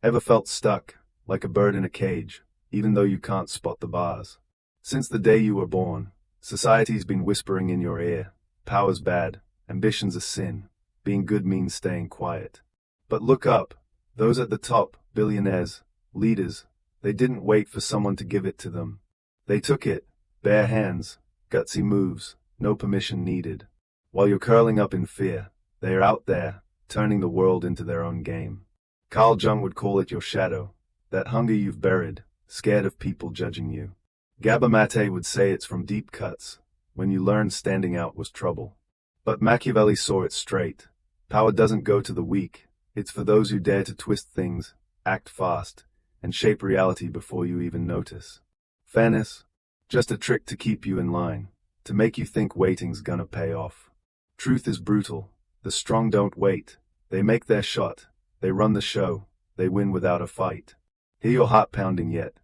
Ever felt stuck, like a bird in a cage, even though you can't spot the bars? Since the day you were born, society's been whispering in your ear, power's bad, ambition's a sin, being good means staying quiet. But look up, those at the top, billionaires, leaders, they didn't wait for someone to give it to them. They took it, bare hands, gutsy moves, no permission needed. While you're curling up in fear, they are out there, turning the world into their own game. Jung would call it your shadow, that hunger you've buried, scared of people judging you. Maté would say it's from deep cuts, when you learned standing out was trouble. But Machiavelli saw it straight. Power doesn't go to the weak, it's for those who dare to twist things, act fast, and shape reality before you even notice. Fairness? Just a trick to keep you in line, to make you think waiting's gonna pay off. Truth is brutal. The strong don't wait. They make their shot. They run the show. They win without a fight. Hear your heart pounding yet?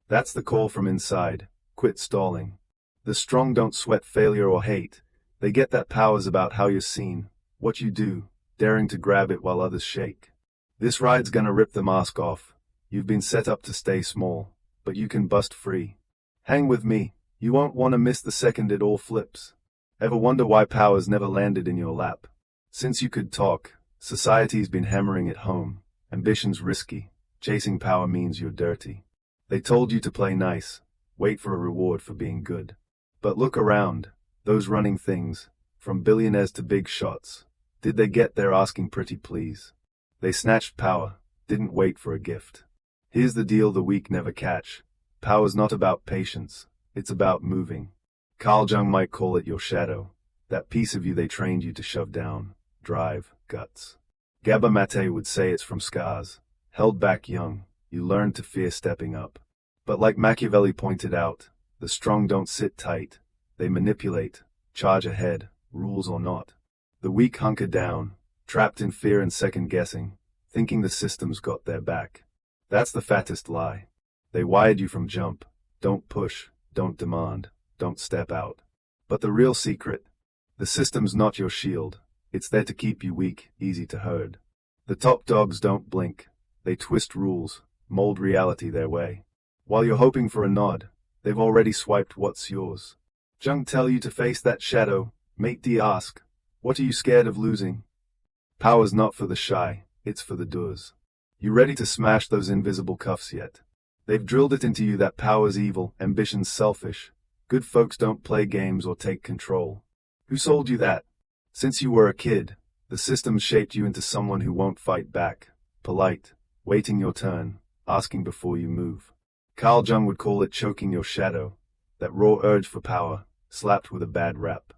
That's the call from inside. Quit stalling. The strong don't sweat failure or hate. They get that power's about how you're seen, what you do, daring to grab it while others shake. This ride's gonna rip the mask off. You've been set up to stay small, but you can bust free. Hang with me. You won't want to miss the second it all flips. Ever wonder why power's never landed in your lap? Since you could talk, society's been hammering it home. Ambition's risky. Chasing power means you're dirty. They told you to play nice, wait for a reward for being good. But look around, those running things, from billionaires to big shots, did they get there asking pretty please? They snatched power, didn't wait for a gift. Here's the deal the weak never catch. Power's not about patience, it's about moving. Jung might call it your shadow, that piece of you they trained you to shove down, drive, guts. Maté would say it's from scars. Held back young, you learned to fear stepping up. But like Machiavelli pointed out, the strong don't sit tight. They manipulate, charge ahead, rules or not. The weak hunker down, trapped in fear and second-guessing, thinking the system's got their back. That's the fattest lie. They wired you from jump. Don't push, don't demand, don't step out. But the real secret, the system's not your shield. It's there to keep you weak, easy to herd. The top dogs don't blink. They twist rules, mold reality their way. While you're hoping for a nod, they've already swiped what's yours. Jung tell you to face that shadow. Maté ask, what are you scared of losing? Power's not for the shy, it's for the doers. You ready to smash those invisible cuffs yet? They've drilled it into you that power's evil, ambition's selfish. Good folks don't play games or take control. Who sold you that? Since you were a kid, the system shaped you into someone who won't fight back. Polite, waiting your turn, asking before you move. Jung would call it choking your shadow, that raw urge for power, slapped with a bad rap.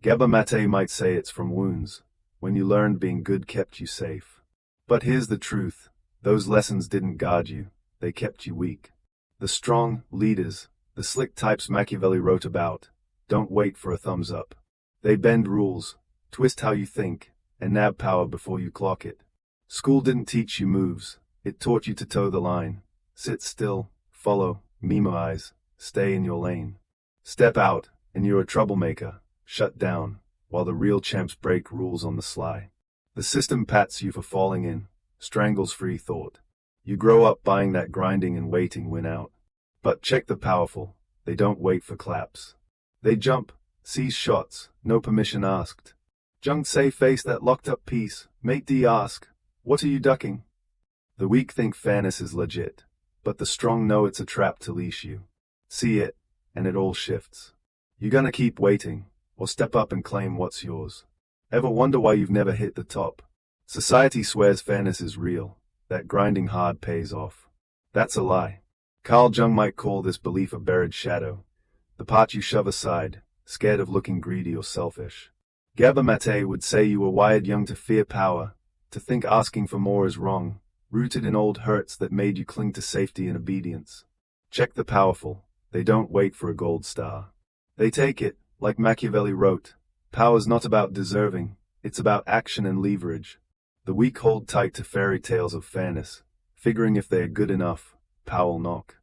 Maté might say it's from wounds, when you learned being good kept you safe. But here's the truth, those lessons didn't guard you, they kept you weak. The strong, leaders, the slick types Machiavelli wrote about, don't wait for a thumbs up. They bend rules, twist how you think, and nab power before you clock it. School didn't teach you moves, it taught you to toe the line. Sit still, follow, memorize, stay in your lane. Step out, and you're a troublemaker, shut down, while the real champs break rules on the sly. The system pats you for falling in, strangles free thought. You grow up buying that grinding and waiting win out. But check the powerful, they don't wait for claps. They jump, seize shots, no permission asked. Jung say face that locked up piece, Maté ask, what are you ducking? The weak think fairness is legit, but the strong know it's a trap to leash you. See it, and it all shifts. You gonna keep waiting, or step up and claim what's yours? Ever wonder why you've never hit the top? Society swears fairness is real, that grinding hard pays off. That's a lie. Jung might call this belief a buried shadow, the part you shove aside, scared of looking greedy or selfish. Maté would say you were wired young to fear power, to think asking for more is wrong, rooted in old hurts that made you cling to safety and obedience. Check the powerful, they don't wait for a gold star. They take it, like Machiavelli wrote, power's not about deserving, it's about action and leverage. The weak hold tight to fairy tales of fairness, figuring if they are good enough, power'll knock.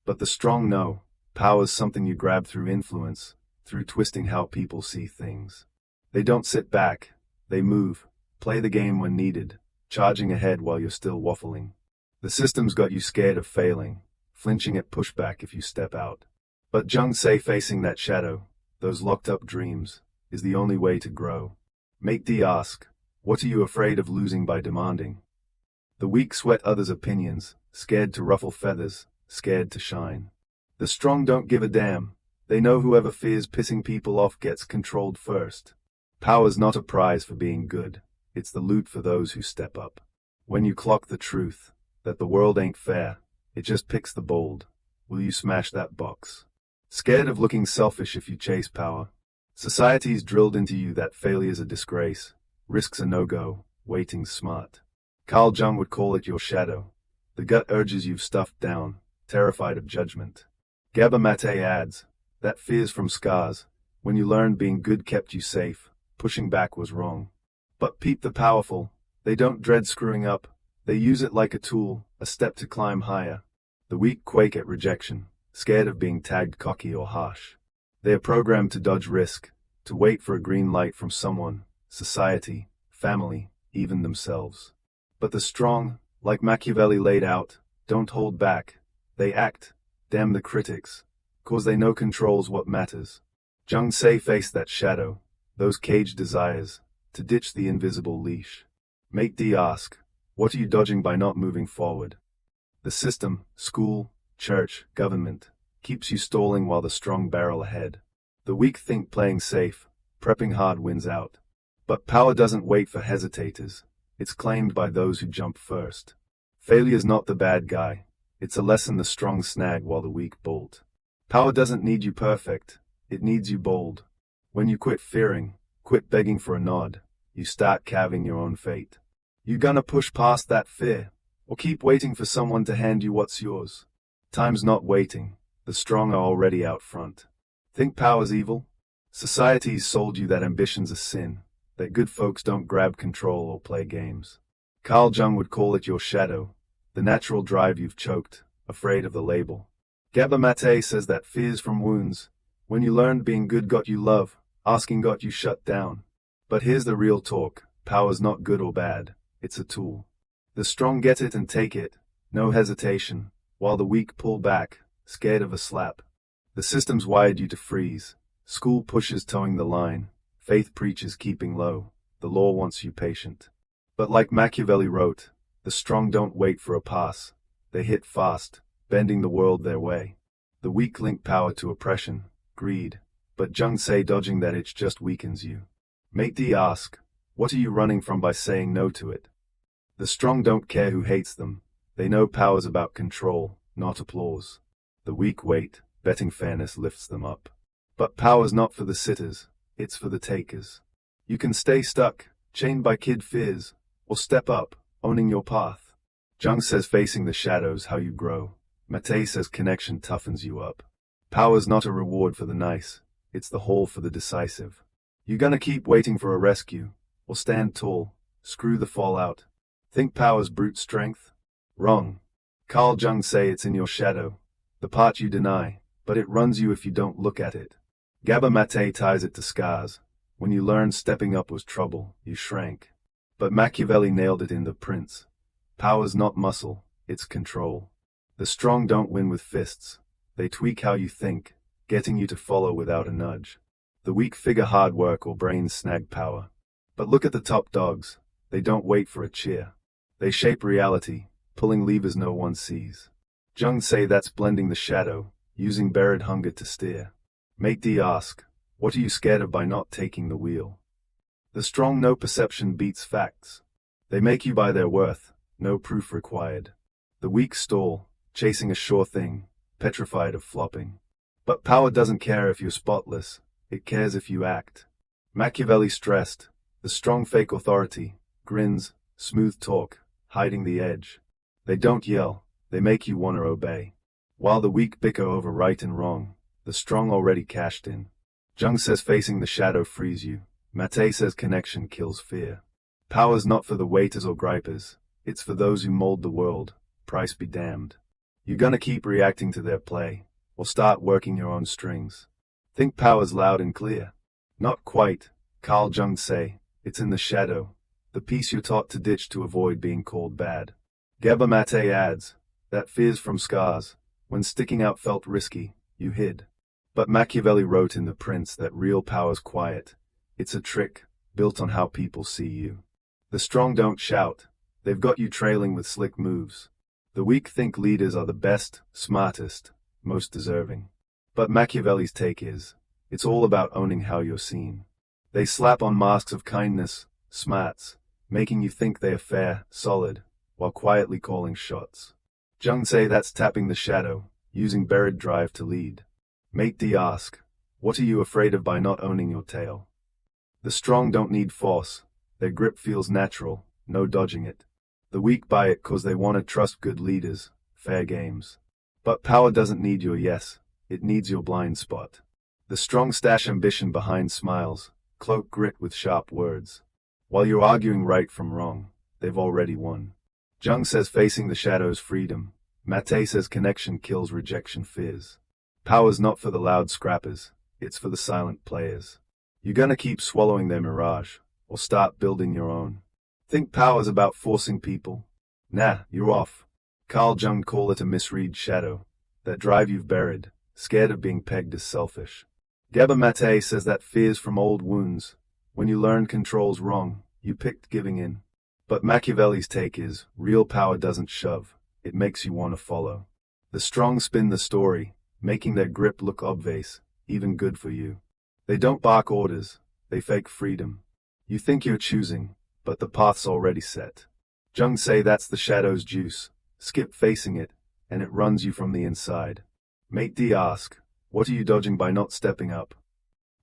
But the strong know, power's something you grab through influence, through twisting how people see things. They don't sit back, they move, play the game when needed, charging ahead while you're still waffling. The system's got you scared of failing, flinching at pushback if you step out. But Jung say facing that shadow, those locked up dreams, is the only way to grow. Maté ask, what are you afraid of losing by demanding? The weak sweat others' opinions, scared to ruffle feathers, scared to shine. The strong don't give a damn. They know whoever fears pissing people off gets controlled first. Power's not a prize for being good. It's the loot for those who step up. When you clock the truth, that the world ain't fair, it just picks the bold. Will you smash that box? Scared of looking selfish if you chase power? Society's drilled into you that failure's a disgrace, risks a no-go, waiting's smart. Carl Jung would call it your shadow, the gut urges you've stuffed down, terrified of judgment. Maté adds, that fear's from scars, when you learned being good kept you safe, pushing back was wrong. But peep the powerful, they don't dread screwing up, they use it like a tool, a step to climb higher. The weak quake at rejection, scared of being tagged cocky or harsh. They are programmed to dodge risk, to wait for a green light from someone, society, family, even themselves. But the strong, like Machiavelli laid out, don't hold back. They act, damn the critics, cause they know control's what matters. Jung say face that shadow, those caged desires, to ditch the invisible leash. Maté ask, what are you dodging by not moving forward? The system, school, church, government, keeps you stalling while the strong barrel ahead. The weak think playing safe, prepping hard wins out. But power doesn't wait for hesitators. It's claimed by those who jump first. Failure's not the bad guy. It's a lesson the strong snag while the weak bolt. Power doesn't need you perfect. It needs you bold. When you quit fearing, quit begging for a nod, you start carving your own fate. You gonna push past that fear, or keep waiting for someone to hand you what's yours? Time's not waiting. The strong are already out front. Think power's evil? Society's sold you that ambition's a sin, that good folks don't grab control or play games. Carl Jung would call it your shadow, the natural drive you've choked, afraid of the label. Maté says that fear's from wounds. When you learned being good got you love, asking got you shut down. But here's the real talk, power's not good or bad, it's a tool. The strong get it and take it, no hesitation, while the weak pull back, scared of a slap. The system's wired you to freeze. School pushes towing the line, faith preaches keeping low, the law wants you patient. But like Machiavelli wrote, the strong don't wait for a pass, they hit fast, bending the world their way. The weak link power to oppression, greed, but Jung say dodging that itch just weakens you. Maté ask, what are you running from by saying no to it? The strong don't care who hates them, they know power's about control, not applause. The weak wait, betting fairness lifts them up. But power's not for the sitters, it's for the takers. You can stay stuck, chained by kid fears, or step up, owning your path. Jung says facing the shadows how you grow. Maté says connection toughens you up. Power's not a reward for the nice, it's the haul for the decisive. You gonna keep waiting for a rescue, or stand tall, screw the fallout. Think power's brute strength? Wrong. Carl Jung say it's in your shadow, the part you deny, but it runs you if you don't look at it. Maté ties it to scars. When you learned stepping up was trouble, you shrank. But Machiavelli nailed it in The Prince. Power's not muscle, it's control. The strong don't win with fists. They tweak how you think, getting you to follow without a nudge. The weak figure hard work or brains snag power. But look at the top dogs. They don't wait for a cheer. They shape reality, pulling levers no one sees. Jung say that's blending the shadow, using buried hunger to steer. Maté ask, what are you scared of by not taking the wheel? The strong know perception beats facts. They make you buy their worth, no proof required. The weak stall, chasing a sure thing, petrified of flopping. But power doesn't care if you're spotless, it cares if you act. Machiavelli stressed, the strong fake authority, grins, smooth talk, hiding the edge. They don't yell, they make you wanna obey. While the weak bicker over right and wrong, the strong already cashed in. Jung says facing the shadow frees you. Maté says connection kills fear. Power's not for the waiters or gripers, it's for those who mold the world, price be damned. You're gonna keep reacting to their play, or start working your own strings. Think power's loud and clear. Not quite, Carl Jung say, it's in the shadow, the piece you're taught to ditch to avoid being called bad. Maté adds, that fears from scars, when sticking out felt risky, you hid. But Machiavelli wrote in The Prince that real power's quiet. It's a trick, built on how people see you. The strong don't shout. They've got you trailing with slick moves. The weak think leaders are the best, smartest, most deserving. But Machiavelli's take is, it's all about owning how you're seen. They slap on masks of kindness, smarts, making you think they are fair, solid, while quietly calling shots. Jung say that's tapping the shadow, using buried drive to lead. Maté ask, what are you afraid of by not owning your tail? The strong don't need force. Their grip feels natural, no dodging it. The weak buy it cause they want to trust good leaders, fair games. But power doesn't need your yes, it needs your blind spot. The strong stash ambition behind smiles, cloak grit with sharp words. While you're arguing right from wrong, they've already won. Jung says facing the shadow's freedom. Maté says connection kills rejection fears. Power's not for the loud scrappers, it's for the silent players. You're gonna keep swallowing their mirage, or start building your own. Think power's about forcing people? Nah, you're off. Jung call it a misread shadow. That drive you've buried, scared of being pegged as selfish. Maté says that fears from old wounds. When you learn control's wrong, you picked giving in. But Machiavelli's take is, real power doesn't shove, it makes you want to follow. The strong spin the story, making their grip look obvious, even good for you. They don't bark orders, they fake freedom. You think you're choosing, but the path's already set. Jung say that's the shadow's juice, skip facing it, and it runs you from the inside. Maté ask, what are you dodging by not stepping up?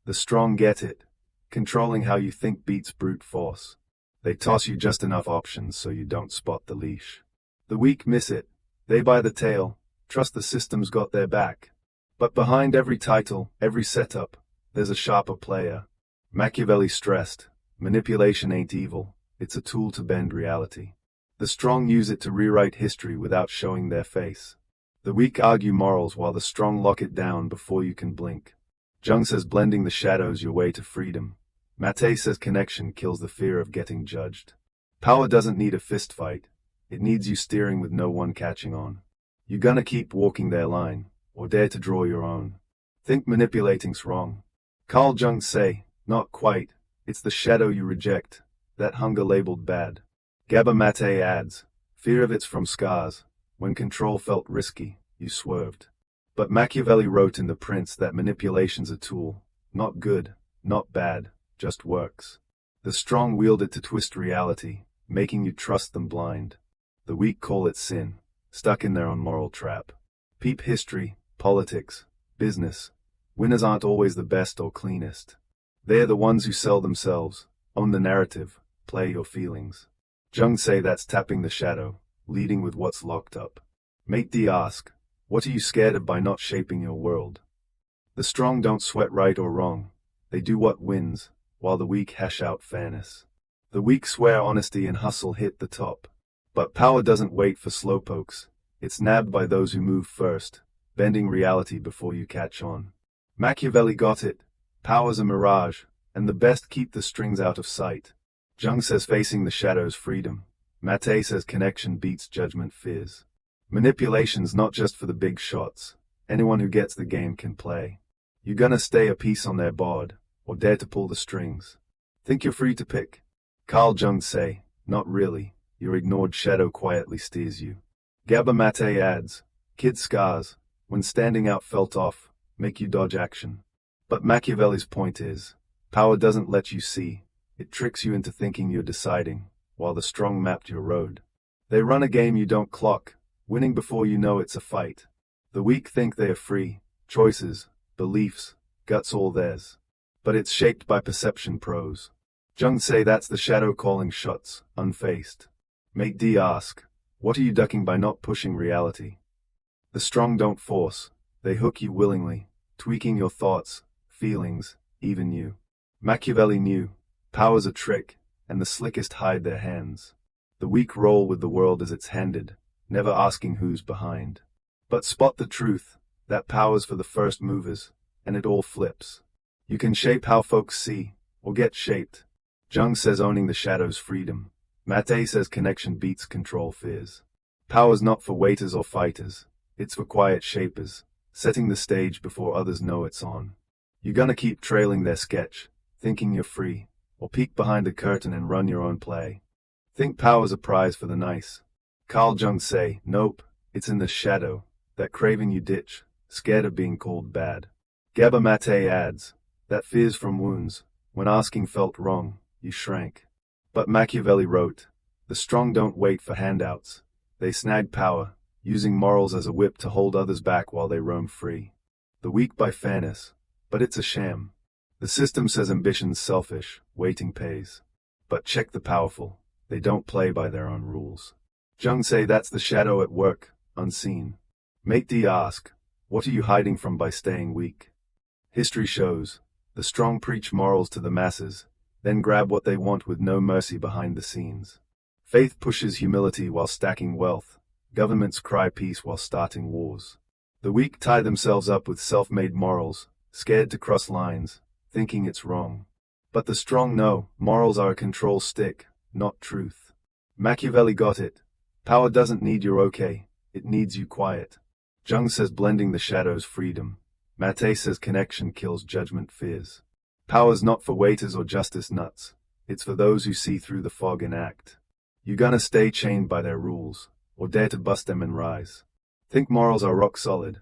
The strong get it, controlling how you think beats brute force. They toss you just enough options so you don't spot the leash. The weak miss it, they by the tail, trust the system's got their back. But behind every title, every setup, there's a sharper player. Machiavelli stressed, manipulation ain't evil, it's a tool to bend reality. The strong use it to rewrite history without showing their face. The weak argue morals while the strong lock it down before you can blink. Jung says blending the shadows your way to freedom. Maté says connection kills the fear of getting judged. Power doesn't need a fist fight, it needs you steering with no one catching on. You're gonna keep walking their line, or dare to draw your own. Think manipulating's wrong. Jung say, not quite, it's the shadow you reject, that hunger labeled bad. Maté adds, fear of it's from scars, when control felt risky, you swerved. But Machiavelli wrote in The Prince that manipulation's a tool, not good, not bad, just works. The strong wield it to twist reality, making you trust them blind. The weak call it sin, stuck in their own moral trap. Peep history, politics, business. Winners aren't always the best or cleanest. They're the ones who sell themselves, own the narrative, play your feelings. Jung say that's tapping the shadow, leading with what's locked up. Maté ask, what are you scared of by not shaping your world? The strong don't sweat right or wrong, they do what wins, while the weak hash out fairness. The weak swear honesty and hustle hit the top. But power doesn't wait for slowpokes, it's nabbed by those who move first, bending reality before you catch on. Machiavelli got it, power's a mirage, and the best keep the strings out of sight. Jung says facing the shadow's freedom. Maté says connection beats judgment fears. Manipulation's not just for the big shots, anyone who gets the game can play. You're gonna stay a piece on their board, or dare to pull the strings. Think you're free to pick? Jung say, not really, your ignored shadow quietly steers you. Maté adds, kid scars, when standing out felt off, make you dodge action. But Machiavelli's point is, power doesn't let you see, it tricks you into thinking you're deciding, while the strong mapped your road. They run a game you don't clock, winning before you know it's a fight. The weak think they are free, choices, beliefs, guts all theirs. But it's shaped by perception prose. Jung say that's the shadow calling shots, unfaced. Maté ask, what are you ducking by not pushing reality? The strong don't force, they hook you willingly, tweaking your thoughts, feelings, even you. Machiavelli knew, power's a trick, and the slickest hide their hands. The weak roll with the world as it's handed, never asking who's behind. But spot the truth, that power's for the first movers, and it all flips. You can shape how folks see, or get shaped. Jung says owning the shadow's freedom. Maté says connection beats control fears. Power's not for waiters or fighters, it's for quiet shapers, setting the stage before others know it's on. You're gonna keep trailing their sketch, thinking you're free, or peek behind the curtain and run your own play. Think power's a prize for the nice. Jung say, nope, it's in the shadow, that craving you ditch, scared of being called bad. Maté adds, that fears from wounds, when asking felt wrong, you shrank. But Machiavelli wrote, the strong don't wait for handouts, they snag power, using morals as a whip to hold others back while they roam free. The weak buy fairness, but it's a sham. The system says ambition's selfish, waiting pays. But check the powerful, they don't play by their own rules. Jung say that's the shadow at work, unseen. Maté ask, what are you hiding from by staying weak? History shows, the strong preach morals to the masses, then grab what they want with no mercy behind the scenes. Faith pushes humility while stacking wealth, governments cry peace while starting wars. The weak tie themselves up with self-made morals, scared to cross lines, thinking it's wrong. But the strong know, morals are a control stick, not truth. Machiavelli got it. Power doesn't need your okay, it needs you quiet. Jung says blending the shadows freedom. Maté says connection kills judgment fears. Power's not for waiters or justice nuts, it's for those who see through the fog and act. You gonna stay chained by their rules, or dare to bust them and rise? Think morals are rock solid.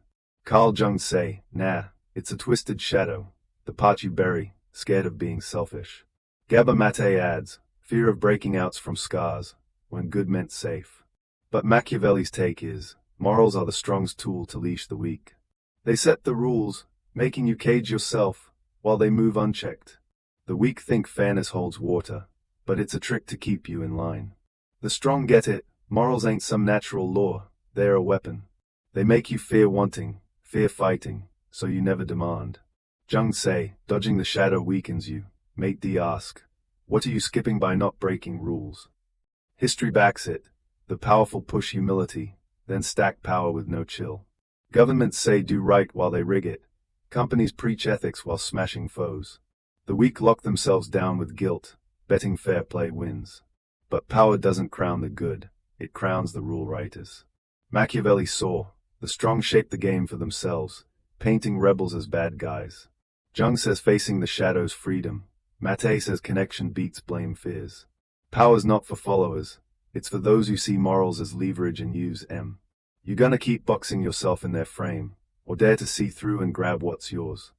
Jung say, nah, it's a twisted shadow, the part you bury, scared of being selfish. Maté adds, fear of breaking out's from scars, when good meant safe. But Machiavelli's take is, morals are the strong's tool to leash the weak. They set the rules, making you cage yourself, while they move unchecked. The weak think fairness holds water, but it's a trick to keep you in line. The strong get it, morals ain't some natural law, they're a weapon. They make you fear wanting, fear fighting, so you never demand. Jung say, dodging the shadow weakens you. Maté ask, what are you skipping by not breaking rules? History backs it. The powerful push humility, then stack power with no chill. Governments say do right while they rig it. Companies preach ethics while smashing foes. The weak lock themselves down with guilt, betting fair play wins. But power doesn't crown the good, it crowns the rule writers. Machiavelli saw, the strong shape the game for themselves, painting rebels as bad guys. Jung says facing the shadows freedom. Maté says connection beats blame fears. Power's not for followers, it's for those who see morals as leverage and use them. You gonna keep boxing yourself in their frame, or dare to see through and grab what's yours?